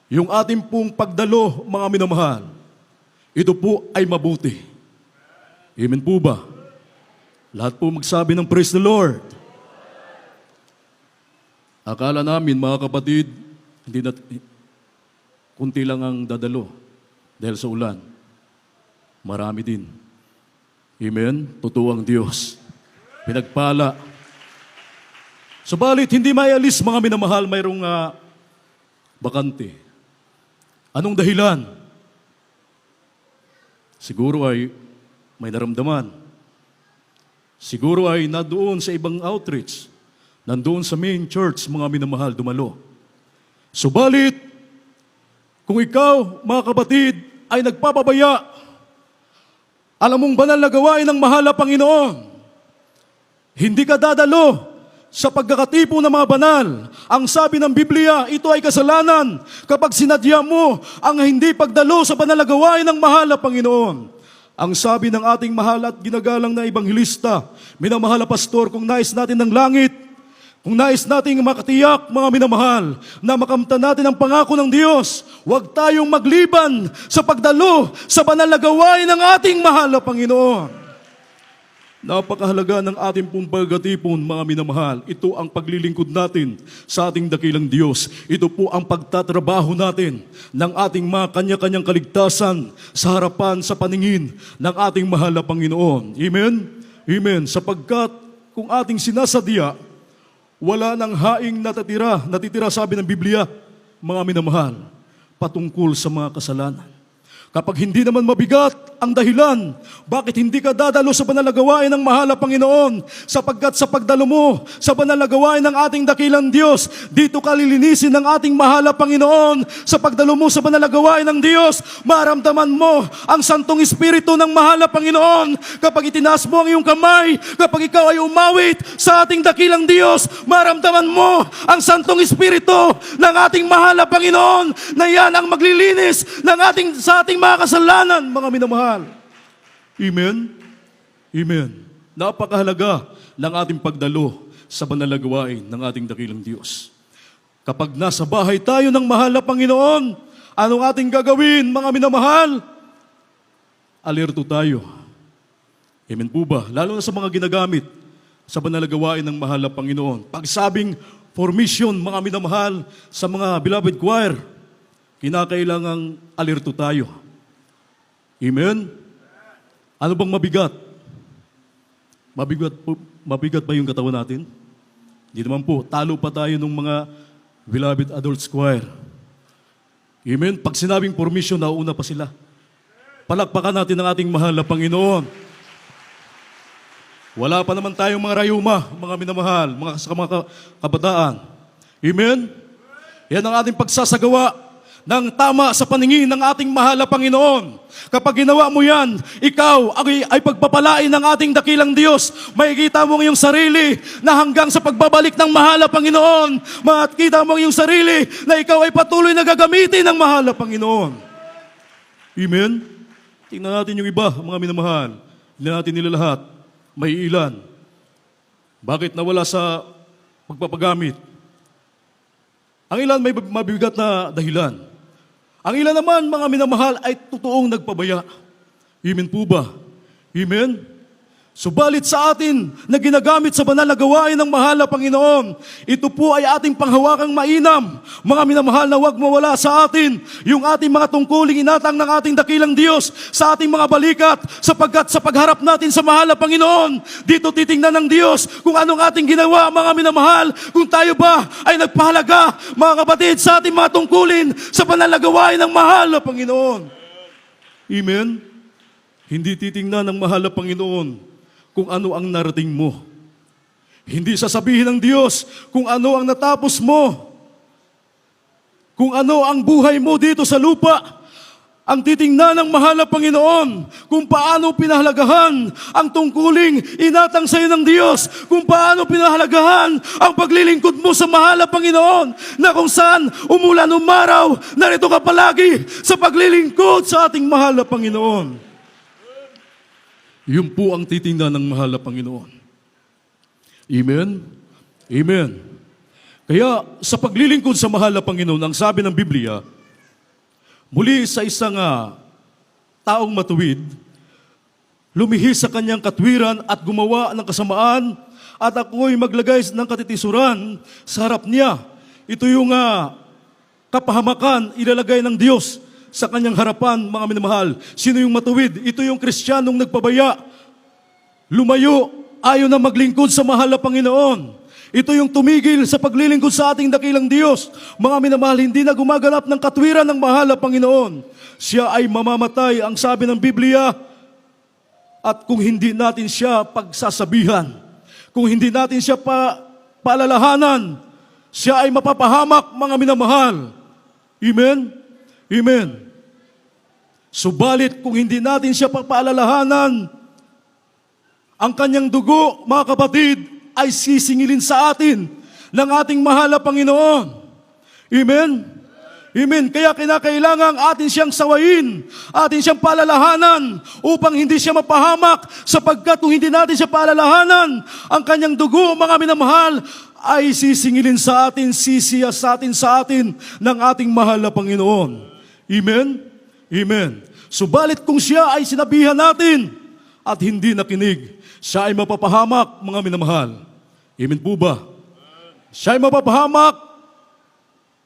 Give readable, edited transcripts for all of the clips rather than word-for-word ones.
Yung ating pong pagdalo, mga minamahal, ito po ay mabuti. Amen po ba? Lahat po magsabi ng praise the Lord. Akala namin, mga kapatid, kunti lang ang dadalo dahil sa ulan. Marami din. Amen? Totoo ang Diyos. Pinagpala. Subalit, hindi maialis, mga minamahal, mayroong bakante. Anong dahilan? Siguro ay may naramdaman. Siguro ay nadoon sa ibang outreach. Nandoon sa main church, mga minamahal, dumalo. Subalit, kung ikaw, mga kapatid, ay nagpapabaya, alam mong banal na gawain ng mahal na Panginoon, hindi ka dadalo sa pagkakatipo ng mga banal. Ang sabi ng Biblia, ito ay kasalanan kapag sinadya mo ang hindi pagdalo sa banal na gawain ng mahal na Panginoon. Ang sabi ng ating mahal at ginagalang na ebanghelista, minamahal na pastor, kung nais natin ng langit, kung nais nating makatiyak, mga minamahal, na makamtan natin ang pangako ng Diyos, huwag tayong magliban sa pagdalo sa banal na gawain ng ating mahal na Panginoon. Napakahalaga ng ating pong pagkatipon, mga minamahal. Ito ang paglilingkod natin sa ating dakilang Diyos. Ito po ang pagtatrabaho natin ng ating mga kanya-kanyang kaligtasan sa harapan, sa paningin ng ating mahal na Panginoon. Amen? Amen. Sapagkat kung ating sinasadya, wala nang haing natitira sabi ng Biblia, mga minamahal, patungkol sa mga kasalanan. Kapag hindi naman mabigat ang dahilan, bakit hindi ka dadalo sa banal na gawain ng mahal na Panginoon? Sapagkat sa pagdalo mo sa banal na gawain ng ating dakilang Diyos, dito ka lilinisin ng ating mahal na Panginoon. Sa pagdalo mo sa banal na gawain ng Diyos, maramdaman mo ang Santong Espiritu ng mahal na Panginoon. Kapag itinaas mo ang iyong kamay, kapag ikaw ay umawit sa ating dakilang Diyos, maramdaman mo ang Santong Espiritu ng ating mahal na Panginoon, na yan ang maglilinis sa ating mga kasalanan, mga minamahal. Amen? Amen. Napakahalaga ng ating pagdalo sa banal na gawain ng ating dakilang Diyos. Kapag nasa bahay tayo ng mahal na Panginoon, anong ating gagawin, mga minamahal? Alerto tayo. Amen po ba? Lalo na sa mga ginagamit sa banal na gawain ng mahal na Panginoon. Pagsabing formation, mga minamahal, sa mga beloved choir, kinakailangang alerto tayo. Amen? Ano bang mabigat? Mabigat ba yung katawan natin? Hindi naman po. Talo pa tayo ng mga beloved adults choir. Amen? Pag sinabing formation, nauna pa sila. Palakpakan natin ang ating mahal na Panginoon. Wala pa naman tayong mga rayuma, mga minamahal, mga kabataan. Amen? Yan ang ating pagsasagawa ng tama sa paningin ng ating mahal na Panginoon. Kapag ginawa mo yan, ikaw ay pagpapalain ng ating dakilang Diyos. Makikita mo ang iyong sarili na hanggang sa pagbabalik ng mahal na Panginoon, makikita mo ang iyong sarili na ikaw ay patuloy na gagamitin ng mahal na Panginoon. Amen? Tingnan natin yung iba, mga minamahal. Hindi natin nila lahat. May ilan. Bakit nawala sa pagpapagamit? Ang ilan may mabigat na dahilan. Ang ilan naman, mga minamahal, ay totoong nagpabaya. Amen po ba? Amen? Subalit sa atin na ginagamit sa banal na gawain ng mahal na Panginoon, ito po ay ating panghawakang mainam. Mga minamahal, na huwag mawala sa atin yung ating mga tungkuling inatang ng ating dakilang Diyos sa ating mga balikat, sapagkat sa pagharap natin sa mahal na Panginoon, dito titingnan ng Diyos kung anong ating ginawa, mga minamahal, kung tayo ba ay nagpahalaga, mga kapatid, sa ating mga tungkulin sa banal na gawain ng mahal na Panginoon. Amen? Hindi titingnan ng mahal na Panginoon kung ano ang narating mo. Hindi sasabihin ng Diyos kung ano ang natapos mo, kung ano ang buhay mo dito sa lupa. Ang titingnan ng mahal na Panginoon kung paano pinahalagahan ang tungkuling inatang sa iyo ng Diyos, kung paano pinahalagahan ang paglilingkod mo sa mahal na Panginoon, na kung saan umulan umaraw, narito ka palagi sa paglilingkod sa ating mahal na Panginoon. Yun po ang titingnan ng mahal na Panginoon. Amen? Amen. Kaya sa paglilingkod sa mahal na Panginoon, ang sabi ng Biblia, muli sa isang taong matuwid, lumihis sa kanyang katwiran at gumawa ng kasamaan, at ako'y maglagay ng katitisuran sa harap niya. Ito yung kapahamakan ilalagay ng Diyos sa kanyang harapan, mga minamahal. Sino yung matuwid? Ito yung Kristiyanong nagpabaya, lumayo, ayaw na maglingkod sa mahal na Panginoon. Ito yung tumigil sa paglilingkod sa ating dakilang Diyos. Mga minamahal, hindi na gumaganap ng katwiran ng mahal na Panginoon. Siya ay mamamatay, ang sabi ng Biblia. At kung hindi natin siya pagsasabihan, kung hindi natin siya paalalahanan, siya ay mapapahamak, mga minamahal. Amen? Amen. Subalit kung hindi natin siya papaalalahanan, ang kanyang dugo, mga kapatid, ay sisingilin sa atin ng ating mahal na Panginoon. Amen? Amen. Kaya kinakailangan atin siyang sawayin, atin siyang paalalahanan upang hindi siya mapahamak, sapagkat kung hindi natin siya paalalahanan, ang kanyang dugo, mga minamahal, ay sisingilin sa atin, sisiyasatin sa atin ng ating mahal na Panginoon. Amen? Amen. Subalit kung siya ay sinabihan natin at hindi nakinig, siya ay mapapahamak, mga minamahal. Amen po ba? Siya ay mapapahamak,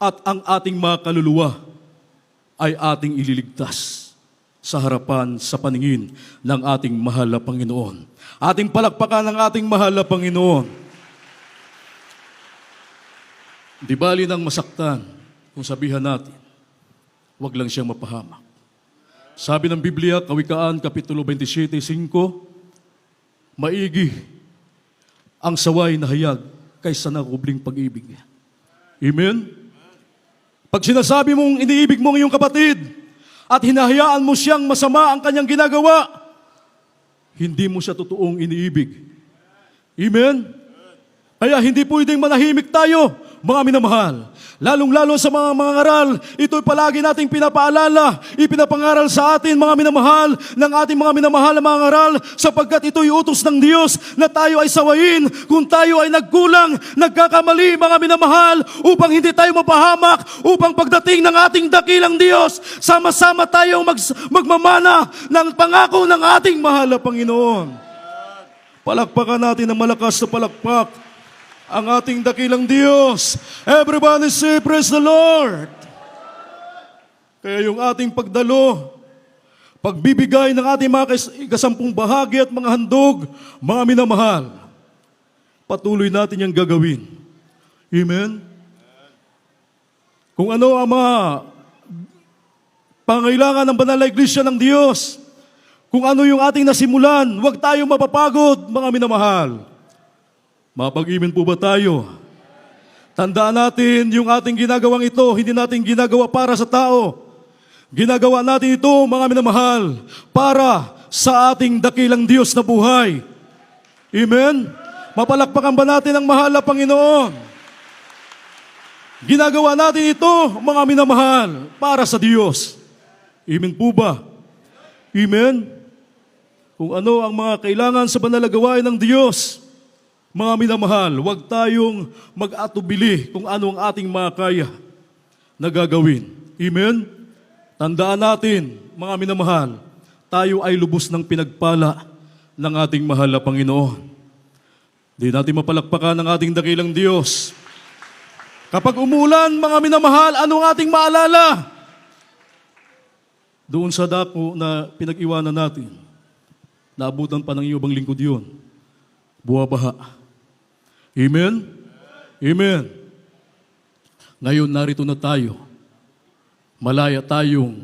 at ang ating mga kaluluwa ay ating ililigtas sa harapan, sa paningin ng ating mahal na Panginoon. Ating palakpakan ng ating mahal na Panginoon. Di bali nang masaktan kung sabihan natin, wag lang siyang mapahamak. Sabi ng Biblia, Kawikaan, Kapitulo 27:5, maigi ang saway na hayag kaysa nakubling pag-ibig niya. Amen? Pag sinasabi mong iniibig mo ang iyong kapatid at hinahayaan mo siyang masama ang kanyang ginagawa, hindi mo siya totoong iniibig. Amen? Kaya hindi pwedeng manahimik tayo, mga minamahal. Lalong-lalo sa mga ngaral, ito'y palagi nating pinapaalala, ipinapangaral sa atin, mga minamahal, ng ating mga minamahal na mga ngaral, sapagkat ito'y utos ng Diyos na tayo ay sawayin kung tayo ay nagkulang, nagkakamali, mga minamahal, upang hindi tayo mapahamak, upang pagdating ng ating dakilang Diyos, sama-sama tayong magmamana ng pangako ng ating mahal na Panginoon. Palakpakan natin ng malakas na palakpak ang ating dakilang Diyos. Everybody say, praise the Lord. Kaya yung ating pagdalo, pagbibigay ng ating mga ikasampung bahagi at mga handog, mga minamahal, patuloy natin yung gagawin. Amen? Kung ano ang mga pangailangan ng banal na iglesia ng Diyos, kung ano yung ating nasimulan, huwag tayong mapapagod, mga minamahal. Mapag-imin po ba tayo? Tandaan natin, yung ating ginagawang ito, hindi natin ginagawa para sa tao. Ginagawa natin ito, mga minamahal, para sa ating dakilang Diyos na buhay. Amen? Mapalakpakan ba natin ang mahal na Panginoon? Ginagawa natin ito, mga minamahal, para sa Diyos. Amen po ba? Amen? Kung ano ang mga kailangan sa banal na gawain ng Diyos, mga minamahal, huwag tayong mag-atubili kung ano ang ating mga kaya na gagawin. Amen? Tandaan natin, mga minamahal, tayo ay lubos ng pinagpala ng ating mahal na Panginoon. Di natin mapalakpakan ang ating dakilang Diyos. Kapag umulan, mga minamahal, ano ang ating maalala? Doon sa dako na pinag-iwanan natin, naabutan pa ng iyong lingkod yun. Buwabaha. Amen? Amen. Ngayon narito na tayo. Malaya tayong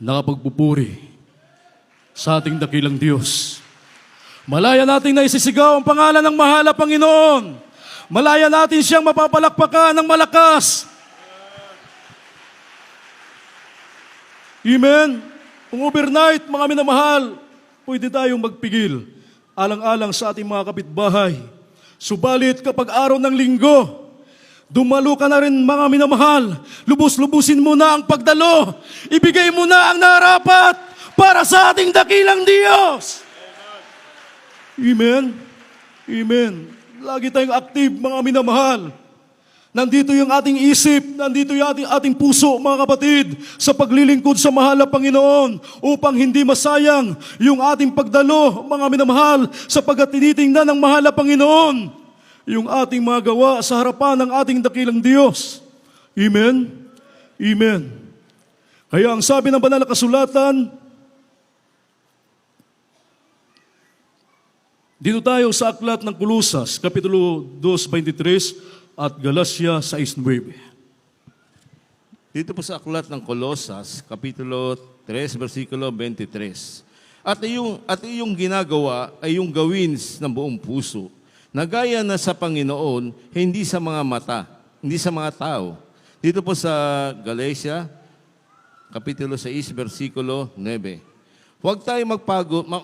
nakapagpupuri sa ating dakilang Diyos. Malaya nating naisisigaw ang pangalan ng mahal na Panginoon. Malaya natin siyang mapapalakpakan ng malakas. Amen? Kung overnight, mga minamahal, pwede tayong magpigil alang-alang sa ating mga kapitbahay. Subalit kapag araw ng linggo, dumalo ka na rin, mga minamahal. Lubos-lubusin mo na ang pagdalo. Ibigay mo na ang narapat para sa ating dakilang Diyos. Amen? Amen. Lagi tayong active, mga minamahal. Nandito yung ating isip, nandito yung ating puso, mga kapatid, sa paglilingkod sa mahal na Panginoon upang hindi masayang yung ating pagdalo, mga minamahal, sapagkat tinitingnan ng mahal na Panginoon yung ating mga gawa sa harapan ng ating dakilang Diyos. Amen? Amen. Kaya ang sabi ng banal na kasulatan, dito tayo sa aklat ng Kolosas, Kapitulo 2:23, at Galacia 6:9. Dito po sa aklat ng Kolosas, Kapitulo 3, versikulo 23. At iyong ginagawa ay yung gawin ng buong puso, na gaya na sa Panginoon, hindi sa mga mata, hindi sa mga tao. Dito po sa Galacia, Kapitulo 6, versikulo 9. Huwag tayo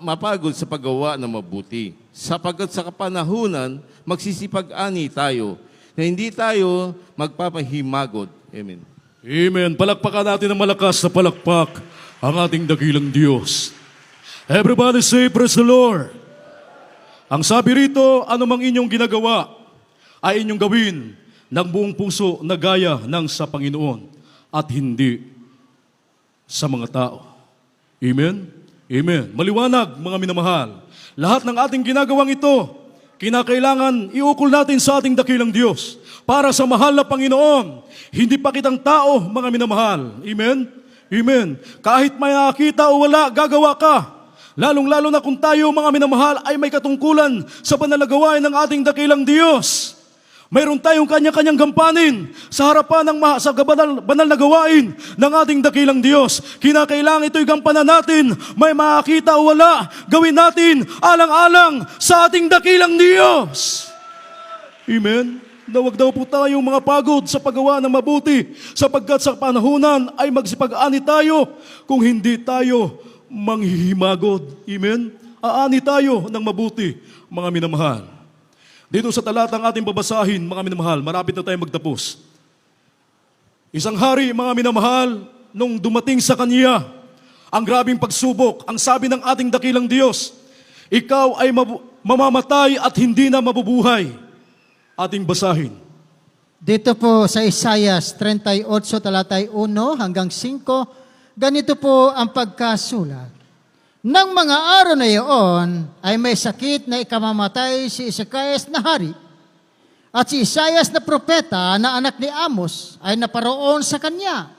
mapagod sa paggawa ng mabuti, sapagkat sa kapanahunan, magsisipag-ani tayo, na hindi tayo magpapahimagod. Amen. Amen. Palakpakan natin ng malakas na palakpak ang ating dakilang Diyos. Everybody say, praise the Lord. Ang sabi rito, anumang inyong ginagawa ay inyong gawin ng buong puso na gaya ng sa Panginoon at hindi sa mga tao. Amen? Amen. Maliwanag, mga minamahal. Lahat ng ating ginagawang ito, kinakailangan iukol natin sa ating dakilang Diyos para sa mahal na Panginoon. Hindi pa kitang tao, mga minamahal. Amen? Amen. Kahit may nakita o wala, gagawa ka. Lalong-lalo na kung tayo, mga minamahal, ay may katungkulan sa panalagawain ng ating dakilang Diyos. Mayroon tayong kanya-kanyang gampanin sa harapan ng sa banal na gawain ng ating dakilang Diyos. Kinakailangan ito'y gampanan natin. May makakita o wala, gawin natin alang-alang sa ating dakilang Diyos. Amen? Na wag daw po tayong mga pagod sa paggawa ng mabuti, sapagkat sa panahunan ay magsipag-ani tayo kung hindi tayo manghihimagod. Amen? Aani tayo ng mabuti, mga minamahal. Dito sa talatang ating babasahin, mga minamahal, marapit na tayo magtapos. Isang hari, mga minamahal, nung dumating sa kanya, ang grabing pagsubok, ang sabi ng ating dakilang Diyos, ikaw ay mamamatay at hindi na mabubuhay. Ating basahin. Dito po sa Isaias 38, talatay 1 hanggang 5, ganito po ang pagkasulat. Nang mga araw na iyon, ay may sakit na ikamamatay si Ezekias na hari. At si Isaias na propeta na anak ni Amos ay naparoon sa kanya.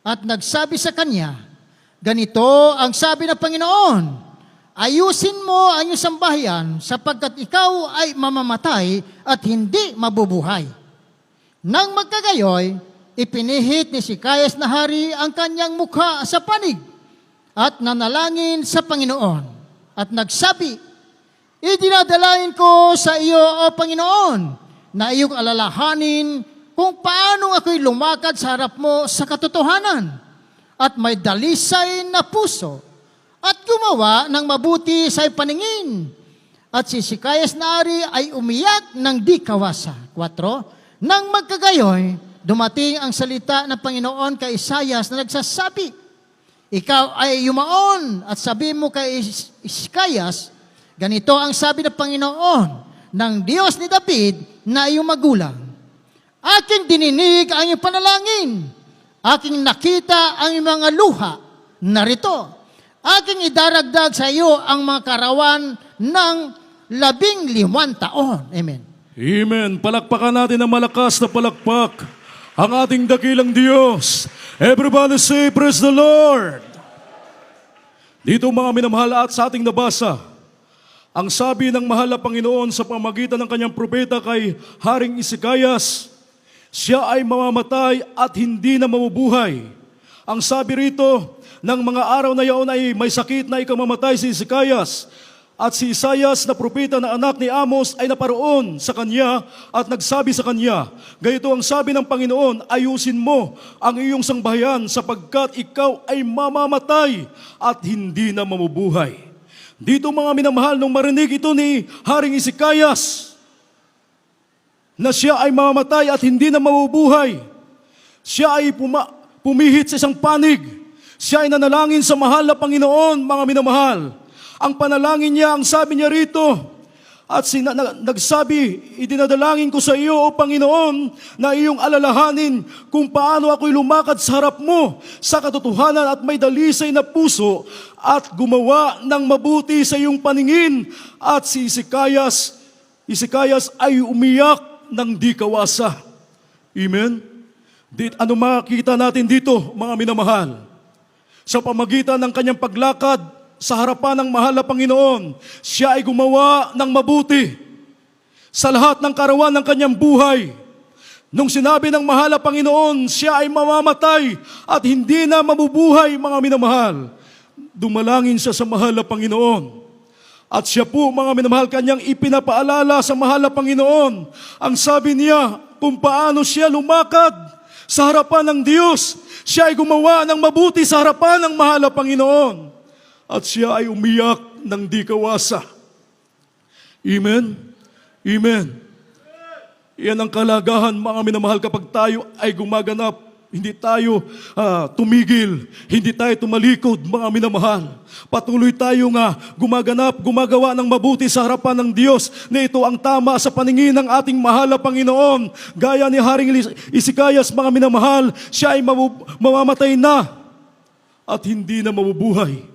At nagsabi sa kanya, ganito ang sabi ng Panginoon, ayusin mo ang iyong sambahayan sapagkat ikaw ay mamamatay at hindi mabubuhay. Nang magkagayoy, ipinihit ni Ezekias na hari ang kanyang mukha sa panig at nanalangin sa Panginoon at nagsabi, idinadalain ko sa iyo, O Panginoon, na iyong alalahanin kung paano ako'y lumakad sa harap mo sa katotohanan at may dalisay na puso at gumawa ng mabuti sa paningin. At si Ezekias na hari ay umiyak ng di kawasa. 4. Nang magkagayoy, dumating ang salita ng Panginoon kay Isaias na nagsasabi, ikaw ay yumaon at sabi mo kay Ezekias, ganito ang sabi ng Panginoon ng Diyos ni David na iyong magulang. Aking dininig ang iyong panalangin, aking nakita ang iyong mga luha, narito, aking idaragdag sa iyo ang mga karawan ng 15 taon. Amen. Amen. Palakpakan natin ng malakas na palakpak ang ating dakilang Diyos. Everybody say, praise the Lord. Dito, mga minamahal, at sa ating nabasa, ang sabi ng mahal na Panginoon sa pamagitan ng kanyang propeta kay Haring Ezekias, siya ay mamamatay at hindi na mabubuhay. Ang sabi rito, ng mga araw na yaon ay may sakit na ikamamatay si Ezekias. At si Isaias na propeta na anak ni Amos ay naparoon sa kanya at nagsabi sa kanya, ganito ang sabi ng Panginoon, ayusin mo ang iyong sangbahayan sapagkat ikaw ay mamamatay at hindi na mamubuhay. Dito, mga minamahal, nung marinig ito ni Haring Ezekias na siya ay mamamatay at hindi na mabubuhay, siya ay pumihit sa isang panig. Siya ay nanalangin sa mahal na Panginoon, mga minamahal. Ang panalangin niya, ang sabi niya rito, At nagsabi, idinadalangin ko sa iyo, O Panginoon, na iyong alalahanin kung paano ako'y lumakad sa harap mo sa katotohanan at may dalisay na puso at gumawa ng mabuti sa iyong paningin. At si Hezekias ay umiyak ng di kawasa. Amen? Ano makikita natin dito, mga minamahal? Sa pamagitan ng kanyang paglakad sa harapan ng mahal na Panginoon, siya ay gumawa ng mabuti sa lahat ng karawan ng kanyang buhay. Nung sinabi ng mahal na Panginoon, siya ay mamamatay at hindi na mabubuhay, mga minamahal, dumalangin siya sa mahal na Panginoon. At siya po, mga minamahal, kanyang ipinapaalala sa mahal na Panginoon. Ang sabi niya, kung paano siya lumakad sa harapan ng Diyos. Siya ay gumawa ng mabuti sa harapan ng mahal na Panginoon. At siya ay umiyak ng di kawasa. Amen? Amen. Yan ang kalagahan, mga minamahal, kapag tayo ay gumaganap. Hindi tayo tumigil. Hindi tayo tumalikod, mga minamahal. Patuloy tayo nga gumaganap, gumagawa ng mabuti sa harapan ng Diyos na ito ang tama sa paningin ng ating mahal na Panginoon. Gaya ni Haring Hezekias, mga minamahal, siya ay mamamatay na at hindi na mabubuhay.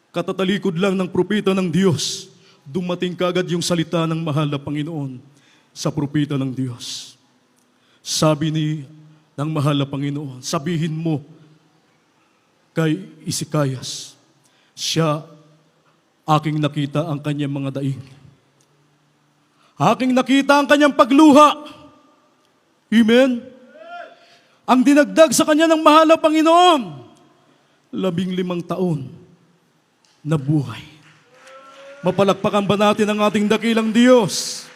Katatalikod lang ng propeta ng Diyos, dumating kagad yung salita ng mahal na Panginoon sa propeta ng Diyos. Sabi ng mahal na Panginoon, sabihin mo kay Hezekias, siya aking nakita ang kanyang mga daing. Aking nakita ang kanyang pagluha. Amen? Ang dinagdag sa kanya ng mahal na Panginoon, 15 taon na buhay. Mapalakpakan ba natin ang ating dakilang Diyos?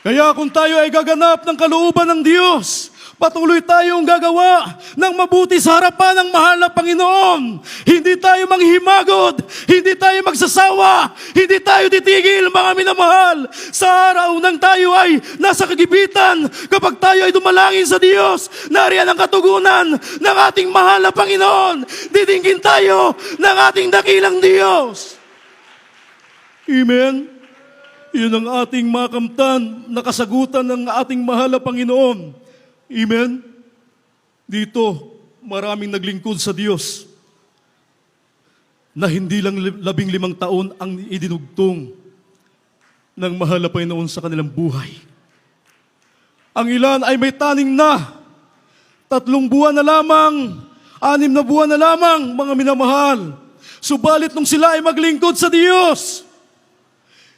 Kaya kung tayo ay gaganap ng kalooban ng Diyos, patuloy tayong gagawa ng mabuti sa harapan ng mahal na Panginoon. Hindi tayo manghimagod, hindi tayo magsasawa, hindi tayo titigil, mga minamahal. Sa araw nang tayo ay nasa kagipitan, kapag tayo ay dumalangin sa Diyos, nariyan ang katugunan ng ating mahal na Panginoon. Didinggin tayo ng ating dakilang Diyos. Amen? Iyon ang ating makamtan na kasagutan ng ating mahal na Panginoon. Amen? Dito, maraming naglingkod sa Diyos na hindi lang 15 taon ang idinugtong ng mahal na Panginoon sa kanilang buhay. Ang ilan ay may taning na, 3 buwan na lamang, 6 na buwan na lamang, mga minamahal. Subalit nung sila ay maglingkod sa Diyos,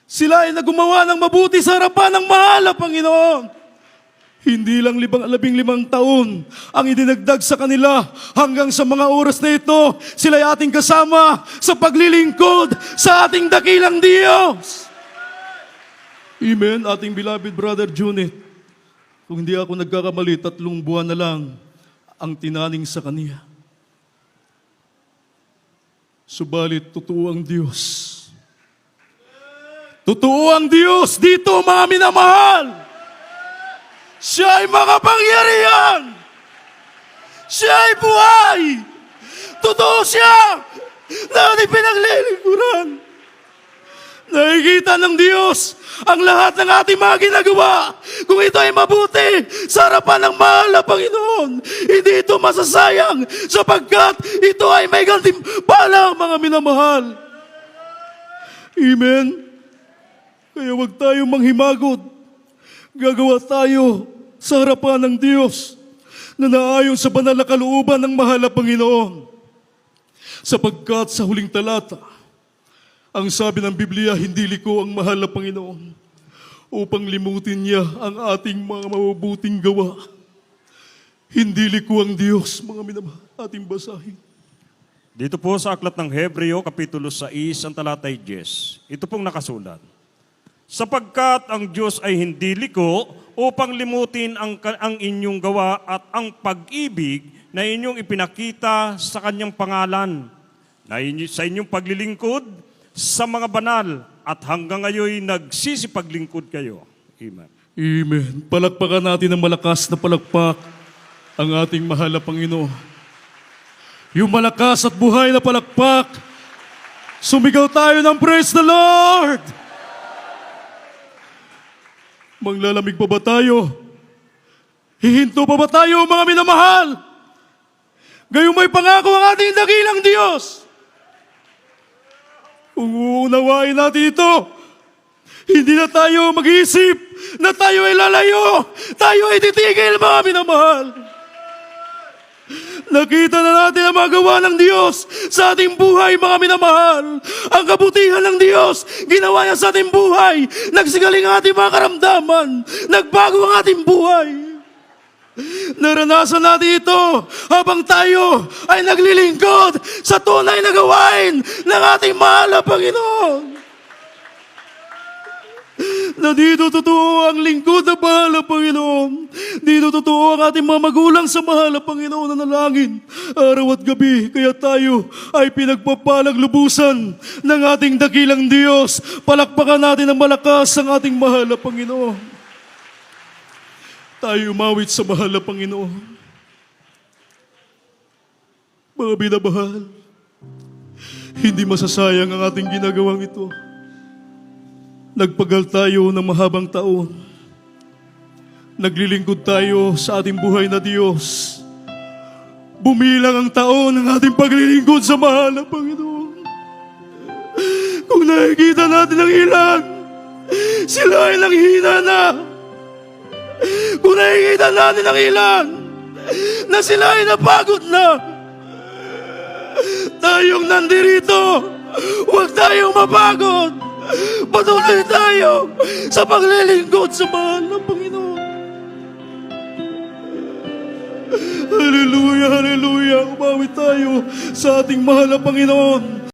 sila ay nagumawa ng mabuti sa harapan ng mahal na Panginoon. Hindi lang 15 taon ang idinagdag sa kanila. Hanggang sa mga oras na ito, sila ay ating kasama sa paglilingkod sa ating dakilang Diyos. Amen, ating beloved brother Junit. Kung hindi ako nagkakamali, 3 buwan na lang ang tinaning sa kaniya. Subalit, totoo ang Diyos. Totoo ang Diyos dito, mga minamahal. Siya ay makapangyarihan. Siya ay buhay. Totoo siya na ating pinaglilingkuran. Nakikita ng Diyos ang lahat ng ating mga ginagawa. Kung ito ay mabuti sa harapan ng mahal na Panginoon, hindi ito masasayang sapagkat ito ay may gantimpala, mga minamahal. Amen. Kaya huwag tayong manghimagod. Gagawa tayo sa harapan ng Diyos na naayon sa banal na kalooban ng mahal na Panginoon. Sapagkat sa huling talata, ang sabi ng Biblia, hindi liko ang mahal na Panginoon upang limutin niya ang ating mga mabubuting gawa. Hindi liko ang Diyos, mga minamahal, ating basahin. Dito po sa aklat ng Hebreo, Kapitulo 6, ang talatay 10. Ito pong nakasulat. Sapagkat ang Diyos ay hindi liko upang limutin ang inyong gawa at ang pag-ibig na inyong ipinakita sa kanyang pangalan, sa inyong paglilingkod sa mga banal at hanggang ngayon nagsisipaglingkod kayo. Amen. Amen. Palakpakan natin ng malakas na palakpak ang ating mahal na Panginoon. Yung malakas at buhay na palakpak Sumigaw tayo ng praise the Lord! Manglalamig pa ba tayo? Hihinto pa ba tayo, mga minamahal? Gayong may pangako ang ating dakilang Diyos. Kung uunawain natin ito, hindi na tayo mag-iisip na tayo ay lalayo. Tayo ay titigil, mga minamahal. Nakita na natin ang mga gawa ng Diyos sa ating buhay, mga minamahal. Ang kabutihan ng Diyos, ginawa niya sa ating buhay. Nagsigaling ang ating mga karamdaman. Nagbago ang ating buhay. Naranasan natin ito habang tayo ay naglilingkod sa tunay na gawain ng ating mahal na Panginoon. Na dito totoo ang lingkod ng mahal na Panginoon. Dito totoo ang ating mga magulang sa mahal na Panginoon na nalangin araw at gabi. Kaya tayo ay pinagpapalag lubusan ng ating dakilang Diyos. Palakpakan natin ng malakas ang ating mahal na Panginoon. Tayo umawit sa mahal na Panginoon. Mga binabahal, hindi masasayang ang ating ginagawang ito. Nagpagal tayo ng mahabang taon. Naglilingkod tayo sa ating buhay na Diyos. Bumilang ang taon ng ating paglilingkod sa mahal na Panginoon. Kung nakikita natin ang ilan, sila ay nanghina na. Kung nakikita natin ang ilan, na sila ay napagod na. Tayong nandirito, huwag tayong mapagod. Patuloy tayo sa paglilingkod sa mahal ng Panginoon. Hallelujah, hallelujah. Umawit tayo sa ating mahal na Panginoon.